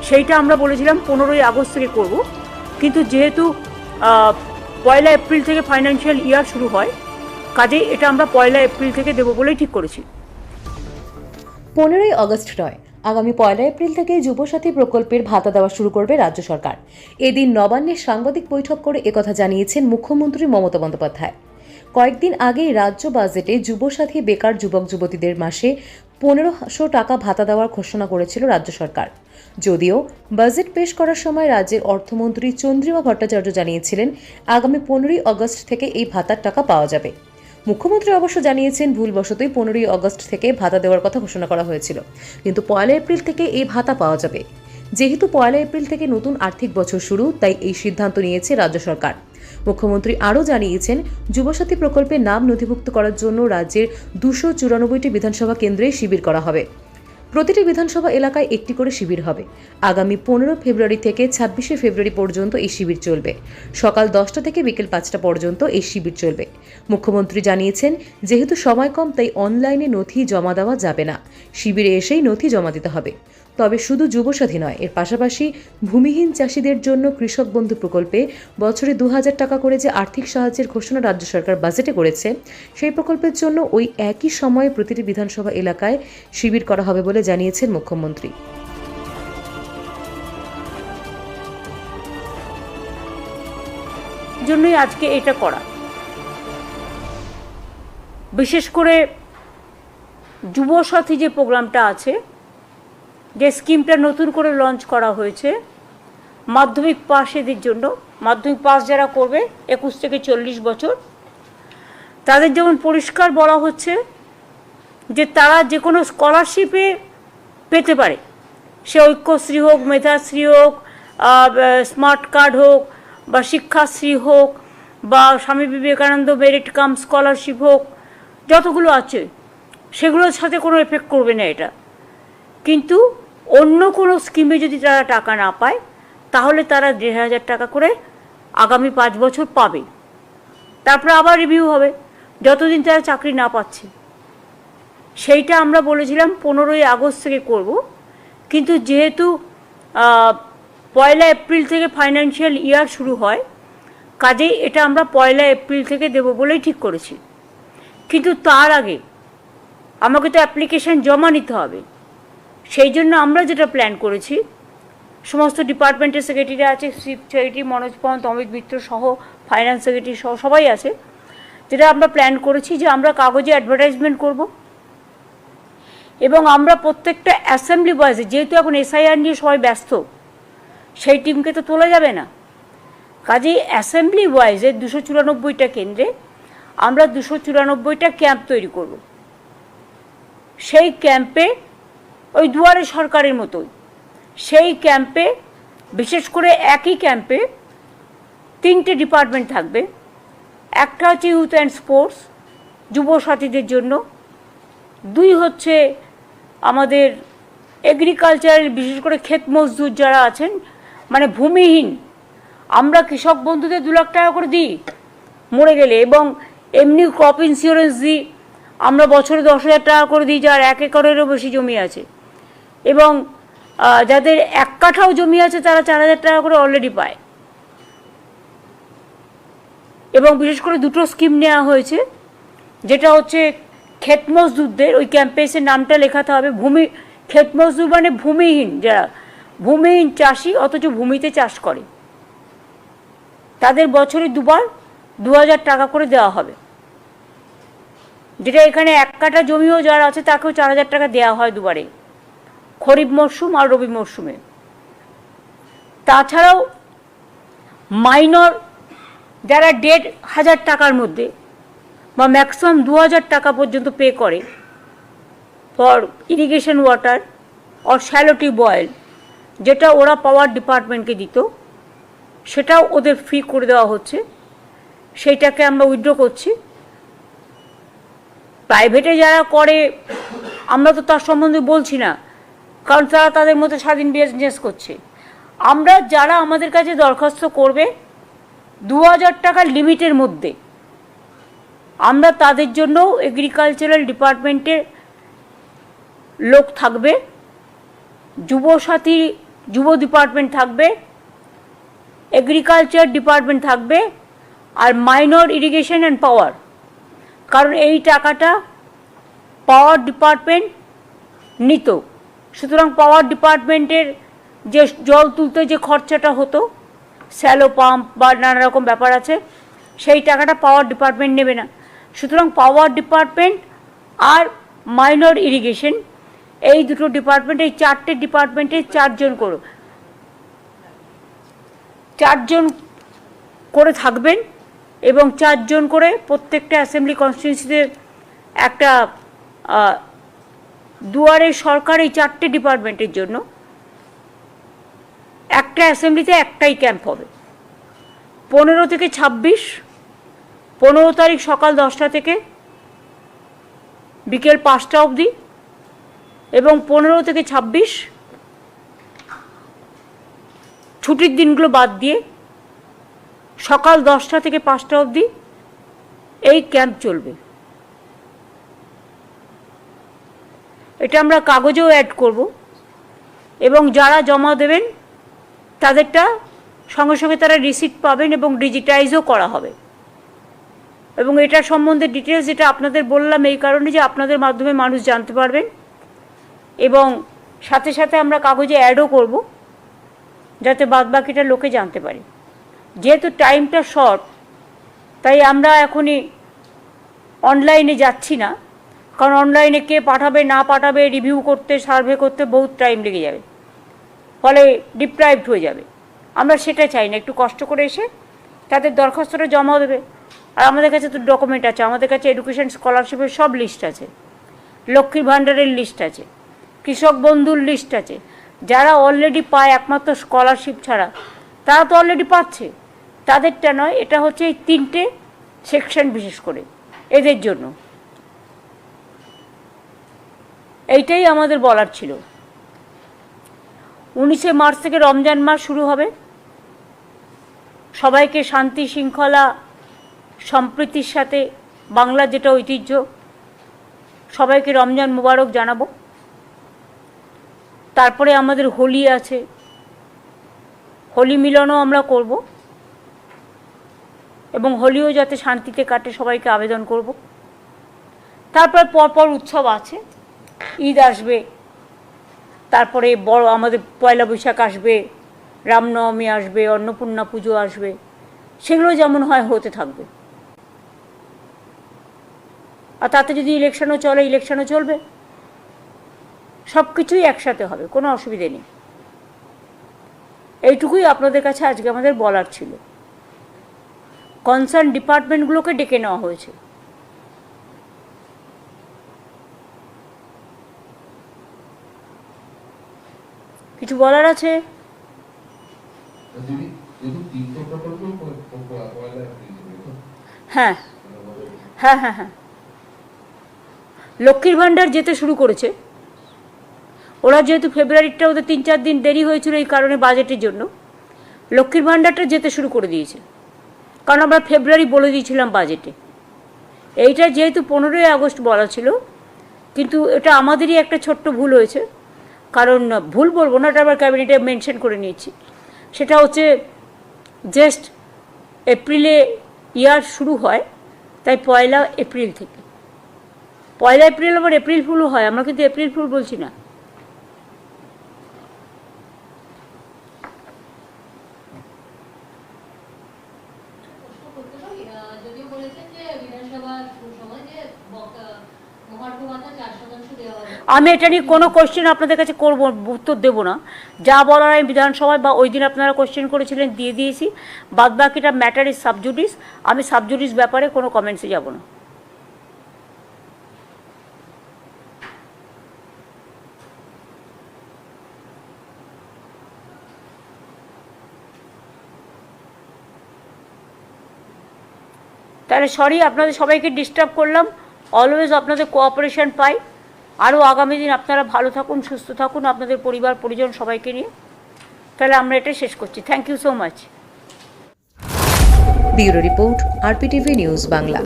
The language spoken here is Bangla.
সেইটা আমরা বলেছিলাম 15ই আগস্ট থেকে করব, কিন্তু যেহেতু 1 এপ্রিল থেকে ফাইন্যান্সিয়াল ইয়ার শুরু হয়, কাজেই এটা আমরা 1 এপ্রিল থেকে দেবো বলেই ঠিক করেছি। 15ই আগস্ট নয়, আগামী 1 এপ্রিল থেকে যুবসাথী প্রকল্পের ভাতা দেওয়া শুরু করবে রাজ্য সরকার। এদিন নবান্নে সাংবাদিক বৈঠক করে একথা জানিয়েছেন মুখ্যমন্ত্রী মমতা বন্দ্যোপাধ্যায়। কয়েকদিন আগেই রাজ্য বাজেটে যুবসাথী বেকার যুবক যুবতীদের মাসে 1500 টাকা ভাতা দেওয়ার ঘোষণা করেছিল রাজ্য সরকার। যদিও বাজেট পেশ করার সময় রাজ্যের অর্থমন্ত্রী চন্দ্রিমা ভট্টাচার্য জানিয়েছিলেন আগামী 15ই আগস্ট থেকে এই ভাতার টাকা পাওয়া যাবে। মুখ্যমন্ত্রী অবশ্য জানিয়েছেন ভুলবশতই 15ই আগস্ট থেকে ভাতা দেওয়ার কথা ঘোষণা করা হয়েছিল, কিন্তু 1 এপ্রিল থেকে এই ভাতা পাওয়া যাবে। যেহেতু 1 এপ্রিল থেকে নতুন আর্থিক বছর শুরু, তাই এই সিদ্ধান্ত নিয়েছে রাজ্য সরকার। মুখ্যমন্ত্রী আরও জানিয়েছেন যুবসাথী প্রকল্পে নাম নথিভুক্ত করার জন্য রাজ্যের 294টি বিধানসভা কেন্দ্রে শিবির করা হবে। প্রতিটি বিধানসভা এলাকায় একটি করে শিবির হবে। আগামী 15 ফেব্রুয়ারি থেকে 26শে ফেব্রুয়ারি পর্যন্ত এই শিবির চলবে। সকাল 10টা থেকে বিকেল 5টা পর্যন্ত এই শিবির চলবে। মুখ্যমন্ত্রী জানিয়েছেন যেহেতু সময় কম, তাই অনলাইনে নথি জমা দেওয়া যাবে না, শিবিরে এসেই নথি জমা দিতে হবে। তবে শুধু যুবসাথী নয়, এর পাশাপাশি ভূমিহীন চাষিদের জন্য কৃষক বন্ধু প্রকল্পে বছরে 2000 টাকা করে যে আর্থিক সাহায্যের ঘোষণা রাজ্য সরকার বাজেটে করেছে, সেই প্রকল্পের জন্য ওই একই সময়ে প্রতিটি বিধানসভা এলাকায় শিবির করা হবে বলে জানিয়েছেন মুখ্যমন্ত্রী। জন্যই আজকে এটা করা, বিশেষ করে যুবসাথী যে প্রোগ্রামটা আছে, যে স্কিমটা নতুন করে লঞ্চ করা হয়েছে মাধ্যমিক পাশেদের জন্য। মাধ্যমিক পাস যারা করবে 21 থেকে 40 বছর, তাদের যেমন পরিষ্কার বলা হচ্ছে যে তারা যে কোনো স্কলারশিপে পেতে পারে, সে ঐক্যশ্রী হোক, মেধাশ্রী হোক, স্মার্ট কার্ড হোক, বা শিক্ষাশ্রী হোক, বা Swami Vivekananda merit cum scholarship হোক, যতগুলো আছে সেগুলোর সাথে কোনো এফেক্ট করবে না এটা। কিন্তু অন্য কোনো স্কিমে যদি তারা টাকা না পায়, তাহলে তারা 1500 টাকা করে আগামী 5 বছর পাবে। তারপরে আবার রিভিউ হবে যতদিন তারা চাকরি না পাচ্ছে। সেইটা আমরা বলেছিলাম 15ই আগস্ট থেকে করব, কিন্তু যেহেতু 1 এপ্রিল থেকে ফাইন্যান্সিয়াল ইয়ার শুরু হয়, কাজেই এটা আমরা 1 এপ্রিল থেকে দেবো বলেই ঠিক করেছি। কিন্তু তার আগে আমাকে তো অ্যাপ্লিকেশন জমা নিতে হবে। সেই জন্য আমরা যেটা প্ল্যান করেছি, সমস্ত ডিপার্টমেন্টের সেক্রেটারি আছে, চিফ সেক্রেটারি মনোজ পন্ত, অমিত মিত্র সহ, ফাইন্যান্স সেক্রেটারি সহ সবাই আছে, যেটা আমরা প্ল্যান করেছি যে আমরা কাগজে অ্যাডভার্টাইজমেন্ট করব, এবং আমরা প্রত্যেকটা অ্যাসেম্বলি বয়েসে, যেহেতু এখন এসআইআর নিয়ে সবাই ব্যস্ত, সেই টিমকে তো তোলা যাবে না, কাজেই অ্যাসেম্বলি ওয়াইজে 294টা কেন্দ্রে আমরা 294টা ক্যাম্প তৈরি করব। সেই ক্যাম্পে ওই দুয়ারে সরকারের মতোই, সেই ক্যাম্পে বিশেষ করে একই ক্যাম্পে 3টে ডিপার্টমেন্ট থাকবে। একটা হচ্ছে ইউথ অ্যান্ড স্পোর্টস, যুবসাথীদের জন্য। 2 হচ্ছে আমাদের এগ্রিকালচারের, বিশেষ করে ক্ষেত মজদুর যারা আছেন, মানে ভূমিহীন। আমরা কৃষক বন্ধুদের 2 লাখ টাকা করে দিই মরে গেলে, এবং এমনি ক্রপ ইন্স্যুরেন্স দিই আমরা বছরে 10,000 টাকা করে দিই, যার 1 একরেরও বেশি জমি আছে, এবং যাদের 1 কাঠাও জমি আছে তারা 4,000 টাকা করে অলরেডি পায়। এবং বিশেষ করে 2টো স্কিম নেওয়া হয়েছে, যেটা হচ্ছে ক্ষেত মজদুরদের, ওই ক্যাম্পেসের নামটা লেখাতে হবে, ক্ষেত মজদুর মানে ভূমিহীন, যারা ভূমিহীন চাষি অথচ ভূমিতে চাষ করে, তাদের বছরে 2বার 2,000 টাকা করে দেওয়া হবে। যেটা এখানে 1 কাঠা জমিও যারা আছে তাকেও 4,000 টাকা দেওয়া হয় 2বারে, খরিফ মরশুম আর রবি মরশুমে। তাছাড়াও মাইনর যারা 1,500 টাকার মধ্যে বা ম্যাক্সিমাম 2,000 টাকা পর্যন্ত পে করে for irrigation water or shallow tube oil, যেটা ওরা পাওয়ার ডিপার্টমেন্টকে দিত, সেটাও ওদের ফ্রি করে দেওয়া হচ্ছে। সেইটাকে আমরা উইথড্র করছি। প্রাইভেটে যারা করে আমরা তো তার সম্বন্ধে বলছি না, কারণ তারা তাদের মতো স্বাধীন বিজনেস করছে। আমরা যারা আমাদের কাছে দরখাস্ত করবে 2,000 টাকার লিমিটের মধ্যে, আমরা তাদের জন্য এগ্রিকালচারাল ডিপার্টমেন্টের লোক থাকবে, যুবসাথী যুব ডিপার্টমেন্ট থাকবে, এগ্রিকালচার ডিপার্টমেন্ট থাকবে, আর মাইনর ইরিগেশন অ্যান্ড পাওয়ার, কারণ এই টাকাটা পাওয়ার ডিপার্টমেন্ট নিত। সুতরাং পাওয়ার ডিপার্টমেন্টের যে জল তুলতে যে খরচাটা হতো, স্যালো পাম্প বা নানা রকম ব্যাপার আছে, সেই টাকাটা পাওয়ার ডিপার্টমেন্ট নেবে না। সুতরাং পাওয়ার ডিপার্টমেন্ট আর মাইনর ইরিগেশন, এই দুটো ডিপার্টমেন্ট, এই চারটে ডিপার্টমেন্টে চারজন করে থাকবেন, এবং চারজন করে প্রত্যেকটা অ্যাসেম্বলি কনস্টিটিউয়েন্সিতে একটা দুয়ারে সরকার, এই চারটে ডিপার্টমেন্টের জন্য একটা অ্যাসেম্বলিতে একটাই ক্যাম্প হবে। 15 থেকে 26, 15 তারিখ সকাল 10টা থেকে বিকেল 5টা অবধি, এবং 15 থেকে 26 ছুটির দিনগুলো বাদ দিয়ে সকাল 10টা থেকে 5টা অবধি এই ক্যাম্প চলবে। এটা আমরা কাগজেও অ্যাড করব, এবং যারা জমা দেবেন তাদেরটা সঙ্গে সঙ্গে তারা রিসিপ্ট পাবেন এবং ডিজিটাইজও করা হবে। এবং এটা সম্বন্ধে ডিটেলস যেটা আপনাদের বললাম এই কারণে যে আপনাদের মাধ্যমে মানুষ জানতে পারবেন, এবং সাথে সাথে আমরা কাগজে অ্যাডও করব যাতে বাদবাকিটা লোকে জানতে পারে। যেহেতু টাইমটা শর্ট, তাই আমরা এখনই অনলাইনে যাচ্ছি না, কারণ অনলাইনে কে পাঠাবে না পাঠাবে, রিভিউ করতে, সার্ভে করতে বহুত টাইম লেগে যাবে, ফলে ডিপ্রাইভড হয়ে যাবে। আমরা সেটা চাই না, একটু কষ্ট করে এসে তাদের দরখাস্তটা জমা দেবে। আর আমাদের কাছে তো ডকুমেন্ট আছে, আমাদের কাছে এডুকেশন স্কলারশিপের সব লিস্ট আছে, লক্ষ্মীর ভাণ্ডারের লিস্ট আছে, কৃষক বন্ধুর লিস্ট আছে। যারা অলরেডি পায় একমাত্র স্কলারশিপ ছাড়া, তারা তো অলরেডি পাচ্ছে, তাদেরটা নয়, এটা হচ্ছে এই 3টে সেকশন বিশেষ করে এদের জন্য। এইটাই আমাদের বলার ছিল। 19শে মার্চ থেকে রমজান মাস শুরু হবে। সবাইকে শান্তি শৃঙ্খলা সম্প্রীতির সাথে বাংলার যেটা ঐতিহ্য, সবাইকে রমজান মুবারক জানাবো। তারপরে আমাদের হোলি আছে, হোলি মিলনও আমরা করব, এবং হোলিও যাতে শান্তিতে কাটে সবাইকে আবেদন করব। তারপর পরপর উৎসব আছে, ঈদ আসবে, তারপরে বড় আমাদের পয়লা বৈশাখ আসবে, রামনবমী আসবে, অন্নপূর্ণা পুজো আসবে, সেগুলো যেমন হয় হতে থাকবে। আর তাতে যদি ইলেকশনও চলে, ইলেকশনও চলবে, সব কিছুই একসাথে হবে, কোনো অসুবিধে নেই। এইটুকুই আপনাদের কাছে আজকে আমাদের বলার ছিল। কনসার্ন ডিপার্টমেন্টগুলোকে ডেকে নেওয়া হয়েছে। কিছু বলার আছে? হ্যাঁ হ্যাঁ হ্যাঁ হ্যাঁ, লক্ষ্মীর ভাণ্ডার যেতে শুরু করেছে ওরা, যেহেতু ফেব্রুয়ারিটা ওদের 3-4 দিন দেরি হয়েছিল এই কারণে বাজেটের জন্য, লক্ষ্মীর ভাণ্ডারটা যেতে শুরু করে দিয়েছে, কারণ আমরা ফেব্রুয়ারি বলে দিয়েছিলাম বাজেটে। এইটা যেহেতু 15ই আগস্ট বলা ছিল, কিন্তু এটা আমাদেরই একটা ছোট্ট ভুল হয়েছে, কারণ ভুল বলবো না, এটা আবার ক্যাবিনেটে মেনশন করে নিয়েছি। সেটা হচ্ছে জাস্ট এপ্রিলে ইয়ার শুরু হয়, তাই 1 এপ্রিল থেকে, 1 এপ্রিল আবার এপ্রিল ফুলও হয়, আমরা কিন্তু এপ্রিল ফুল বলছি না। আমি এটা নিয়ে কোনো কোশ্চেন আপনাদের কাছে করবো, উত্তর দেবো না। যা বলার আমি বিধানসভায় বা ওই দিন আপনারা কোশ্চেন করেছিলেন দিয়ে দিয়েছি, বাদ বাকিটা ম্যাটার ইজ সাবজুডিস। আমি সাবজুডিস ব্যাপারে কোনো কমেন্টসে যাব না। তাহলে সরি, আপনাদের সবাইকে ডিস্টার্ব করলাম। অলওয়েজ আপনাদের কোঅপারেশন পাই। আরও আগামী দিন আপনারা ভালো থাকুন, সুস্থ থাকুন, আপনাদের পরিবার পরিজন সবাইকে নিয়ে। তাহলে আমরা এটা শেষ করছি। Thank you so much. Bureau report, RPTV news Bangla.